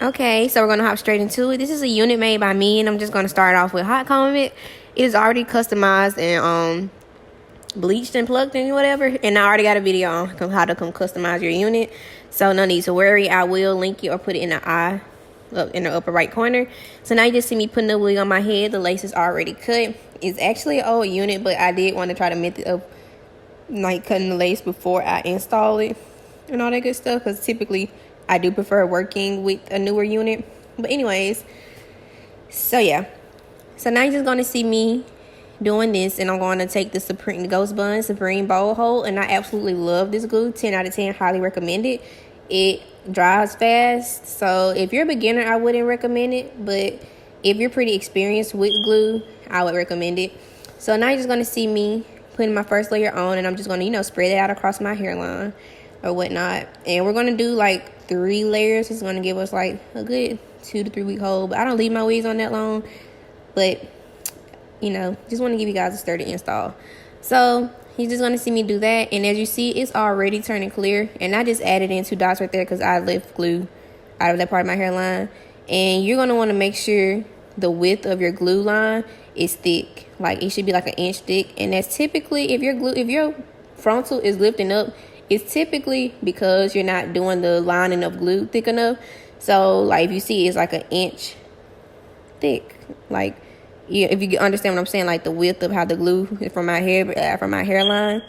Okay, so we're going to hop straight into it. This is a unit made by me, and I'm just going to start off with hot combing it. It is already customized and bleached and plugged and whatever, and I already got a video on how to come customize your unit, so no need to worry. I will link it or put it in the eye up in the upper right corner. So now you just see me putting the wig on my head. The lace is already cut. It's actually an old unit, but I did want to try the method of like cutting the lace before I install it and all that good stuff, because typically I do prefer working with a newer unit. But anyways, so yeah, so now you're just going to see me doing this, and I'm going to take the Supreme Ghost Bun Supreme Bowl Hold, and I absolutely love this glue. 10 out of 10, highly recommend it. It dries fast, so if you're a beginner, I wouldn't recommend it, but if you're pretty experienced with glue, I would recommend it. So now you're just going to see me putting my first layer on, and I'm just going to, spread it out across my hairline or whatnot. And we're going to do like 3 layers. It's going to give us like a good 2 to 3 week hold, but I don't leave my wigs on that long, but just want to give you guys a sturdy install. So you're just going to see me do that, and as you see, it's already turning clear, and I just added in 2 dots right there because I left glue out of that part of my hairline. And you're going to want to make sure the width of your glue line is thick. Like it should be like an inch thick, and that's typically, if your frontal is lifting up, it's typically because you're not doing the lining of glue thick enough. So like if you see, it's like an inch thick. Like, yeah, if you understand what I'm saying, like the width of how the glue is from my hairline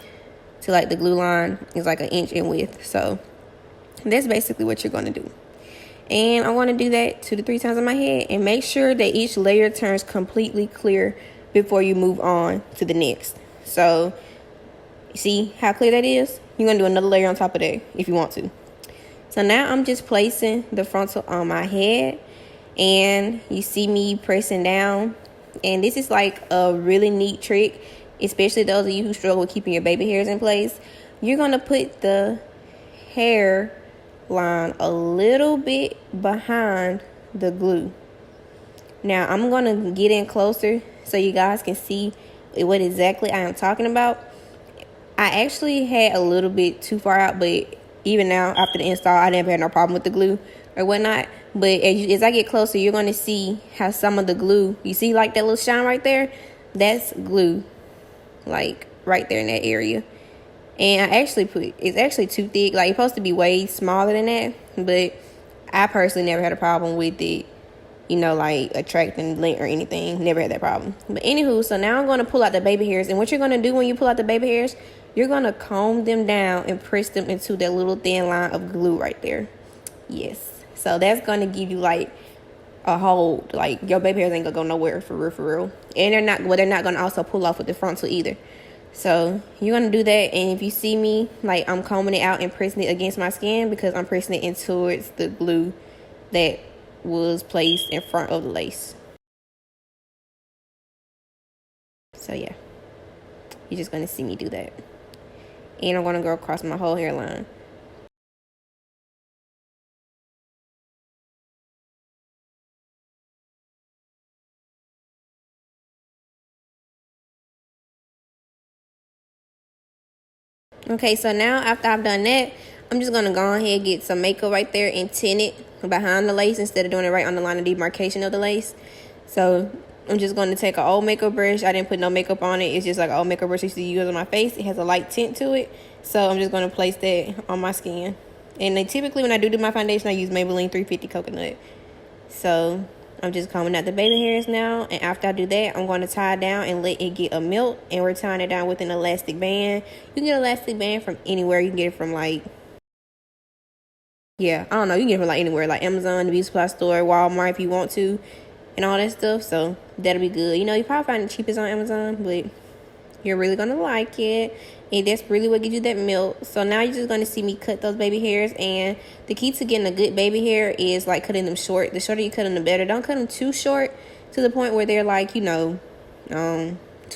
to like the glue line is like an inch in width. So that's basically what you're going to do. And I want to do that 2 to 3 times on my head, and make sure that each layer turns completely clear before you move on to the next. So you see how clear that is? You're going to do another layer on top of that if you want to. So now I'm just placing the frontal on my head, and you see me pressing down. And this is like a really neat trick, especially those of you who struggle with keeping your baby hairs in place. You're going to put the hair line a little bit behind the glue. Now I'm going to get in closer so you guys can see what exactly I am talking about. I actually had a little bit too far out, but even now after the install, I never had no problem with the glue or whatnot. But as I get closer, you're going to see how some of the glue, you see like that little shine right there? That's glue, like right there in that area. And it's actually too thick. Like, it's supposed to be way smaller than that. But I personally never had a problem with it, like attracting lint or anything. Never had that problem. But anywho, so now I'm going to pull out the baby hairs. And what you're going to do when you pull out the baby hairs, you're going to comb them down and press them into that little thin line of glue right there. Yes. So that's going to give you like a hold. Like, your baby hairs ain't going to go nowhere for real. And they're not going to also pull off with the frontal either. So you're going to do that, and if you see me, like, I'm combing it out and pressing it against my skin because I'm pressing it in towards the glue that was placed in front of the lace. So yeah, you're just going to see me do that. And I'm going to go across my whole hairline. Okay, so now after I've done that, I'm just going to go ahead and get some makeup right there and tint it behind the lace instead of doing it right on the line of demarcation of the lace. So I'm just going to take an old makeup brush. I didn't put no makeup on it. It's just like an old makeup brush I used to use on my face. It has a light tint to it. So I'm just going to place that on my skin. And then typically when I do my foundation, I use Maybelline 350 Coconut. So I'm just combing out the baby hairs now, and after I do that, I'm going to tie it down and let it get a melt, and we're tying it down with an elastic band. You can get an elastic band from anywhere. You can get it from like, I don't know, you can get it from like anywhere, like Amazon, the beauty supply store, Walmart if you want to, and all that stuff. So that'll be good. You probably find it cheapest on Amazon, but you're really going to like it. And that's really what gives you that melt. So now you're just going to see me cut those baby hairs. And the key to getting a good baby hair is like cutting them short. The shorter you cut them, the better. Don't cut them too short to the point where they're like, too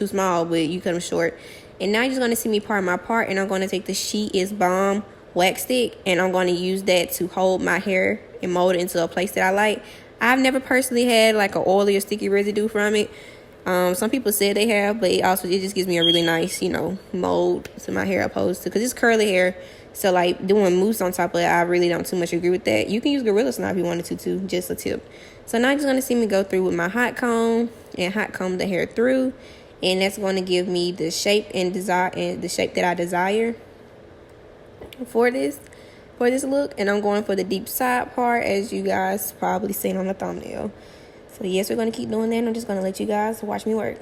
small, but you cut them short. And now you're just going to see me part my part. And I'm going to take the She Is Bomb wax stick, and I'm going to use that to hold my hair and mold it into a place that I like. I've never personally had like an oily or sticky residue from it. Some people said they have, but it just gives me a really nice, mold to my hair opposed to, because it's curly hair. So like doing mousse on top of it, I really don't too much agree with that. You can use Gorilla Snot if you wanted to too, just a tip. So now you're just gonna see me go through with my hot comb and hot comb the hair through, and that's going to give me the shape and the shape that I desire for this look. And I'm going for the deep side part, as you guys probably seen on the thumbnail. So yes, we're going to keep doing that, and I'm just going to let you guys watch me work.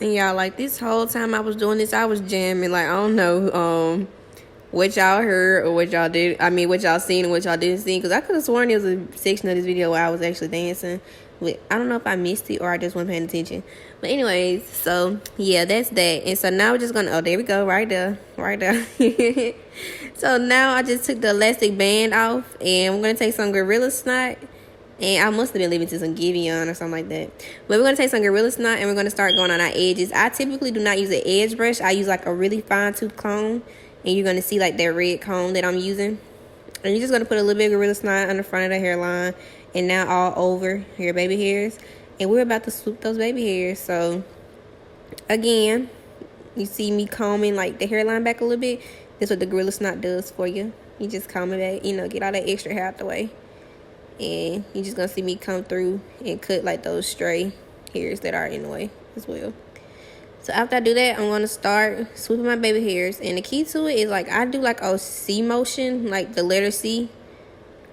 And y'all, like, this whole time I was doing this, I was jamming. Like, I don't know what y'all heard or what y'all did. I mean, what y'all seen and what y'all didn't see. Because I could have sworn there was a section of this video where I was actually dancing. But I don't know if I missed it or I just wasn't paying attention. But anyways, so yeah, that's that. And so now we're just going to, oh, there we go, right there. So now I just took the elastic band off, and we're going to take some Gorilla Snot. And I must have been leaving to some Giveon or something like that. But we're going to take some Gorilla Snot, and we're going to start going on our edges. I typically do not use an edge brush. I use like a really fine tooth comb. And you're going to see like that red comb that I'm using. And you're just going to put a little bit of Gorilla Snot on the front of the hairline. And now all over your baby hairs. And we're about to swoop those baby hairs. So again, you see me combing like the hairline back a little bit. That's what the Gorilla Snot does for you. You just comb it back, get all that extra hair out the way. And you're just going to see me come through and cut like those stray hairs that are in the way as well. So after I do that, I'm going to start swooping my baby hairs. And the key to it is like I do like a C motion, like the letter C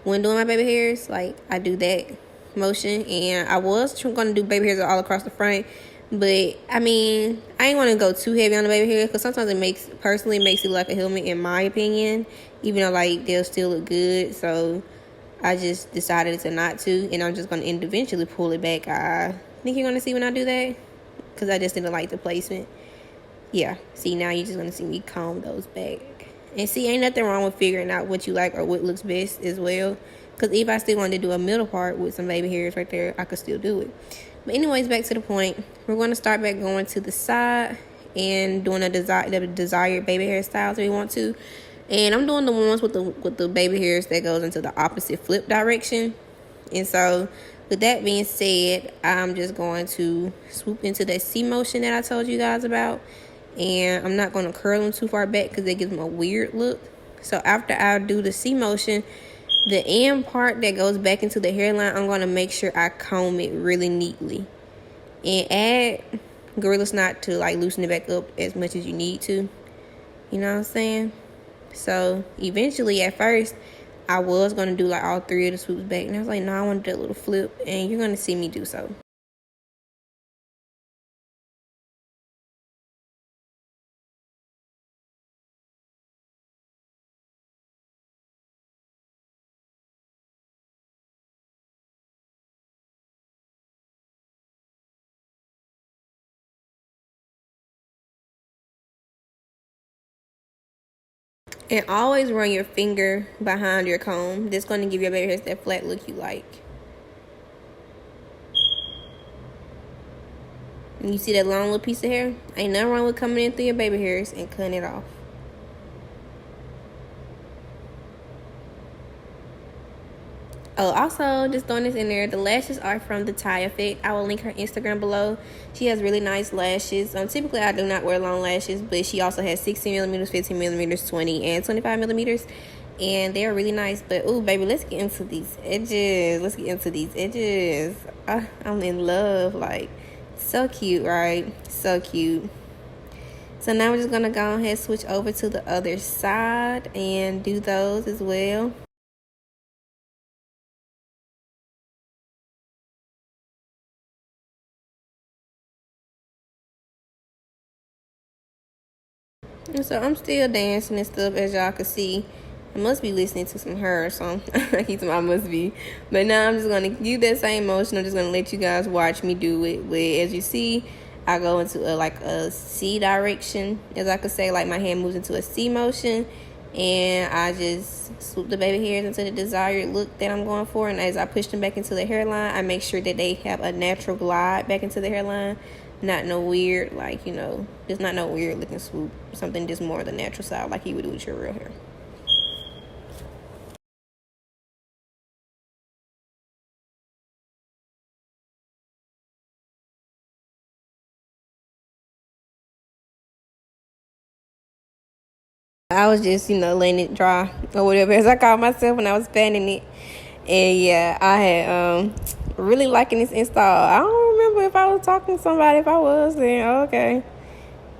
when doing my baby hairs. Like I do that motion. And I was going to do baby hairs all across the front. But I mean, I ain't want to go too heavy on the baby hair, because sometimes it makes it look like a helmet, in my opinion. Even though like they'll still look good. So I just decided to not to, and I'm just going to eventually pull it back. I think you're going to see when I do that, because I just didn't like the placement. Yeah, see, now you're just going to see me comb those back. And see, ain't nothing wrong with figuring out what you like or what looks best as well, because if I still wanted to do a middle part with some baby hairs right there, I could still do it. But anyways, back to the point. We're going to start back going to the side and doing the desired baby hair styles if we want to. And I'm doing the ones with the baby hairs that goes into the opposite flip direction. And so with that being said, I'm just going to swoop into that C motion that I told you guys about. And I'm not going to curl them too far back, because that gives them a weird look. So after I do the C motion, the end part that goes back into the hairline, I'm going to make sure I comb it really neatly. And add Gorilla Snot to like loosen it back up as much as you need to. You know what I'm saying? So eventually, at first, I was going to do like all three of the swoops back. And I was like, no, I want to do that little flip. And you're going to see me do so. And always run your finger behind your comb. That's going to give your baby hairs that flat look you like. And you see that long little piece of hair? Ain't nothing wrong with coming in through your baby hairs and cutting it off. Oh, also, just throwing this in there, the lashes are from the Tie Effect. I will link her Instagram below. She has really nice lashes. Typically, I do not wear long lashes, but she also has 16 millimeters, 15 millimeters, 20, and 25 millimeters. And they're really nice. But, ooh, baby, let's get into these edges. I'm in love. Like, so cute, right? So cute. So now we're just going to go ahead and switch over to the other side and do those as well. And so I'm still dancing and stuff, as y'all can see. I must be listening to some her or something. I keep saying I must be. But now I'm just going to use that same motion. I'm just going to let you guys watch me do it. But as you see, I go into a C direction, as I could say. Like my hand moves into a C motion. And I just swoop the baby hairs into the desired look that I'm going for. And as I push them back into the hairline, I make sure that they have a natural glide back into the hairline. Not no weird, like, you know, just not no weird looking swoop. Something just more the natural side, like you would do with your real hair. I was just, you know, letting it dry or whatever, as I called myself when I was fanning it. And yeah, I had really liking this install. I don't remember if I was talking to somebody. If I was, then okay.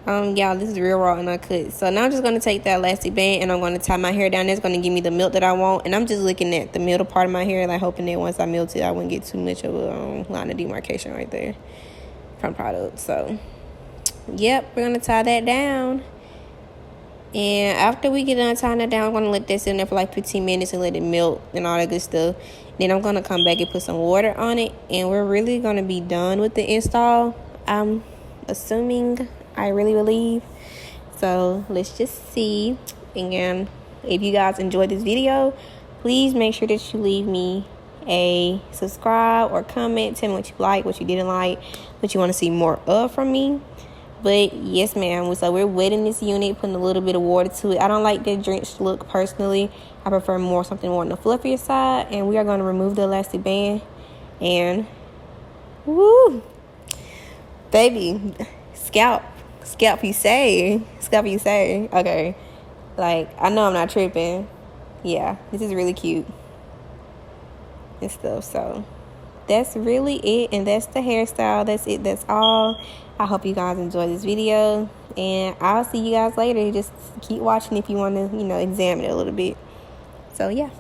Y'all, this is real raw and uncut. So now I'm just gonna take that elastic band and I'm gonna tie my hair down. It's gonna give me the milk that I want. And I'm just looking at the middle part of my hair, like hoping that once I melt it, I wouldn't get too much of a line of demarcation right there from product. So, yep, we're gonna tie that down. And after we get done tying that down, I'm going to let that sit in there for like 15 minutes and let it melt and all that good stuff. Then I'm going to come back and put some water on it. And we're really going to be done with the install. I'm assuming, I really believe. So let's just see. And if you guys enjoyed this video, please make sure that you leave me a subscribe or comment. Tell me what you like, what you didn't like, what you want to see more of from me. But yes, ma'am. So we're wetting this unit, putting a little bit of water to it. I don't like that drenched look personally. I prefer something more on the fluffier side. And we are going to remove the elastic band. And woo, baby, scalp you say. Okay, like I know I'm not tripping. Yeah, this is really cute and stuff. So that's really it, and that's the hairstyle. That's it. That's all. I hope you guys enjoy this video, and I'll see you guys later. Just keep watching if you want to, you know, examine it a little bit. So yeah.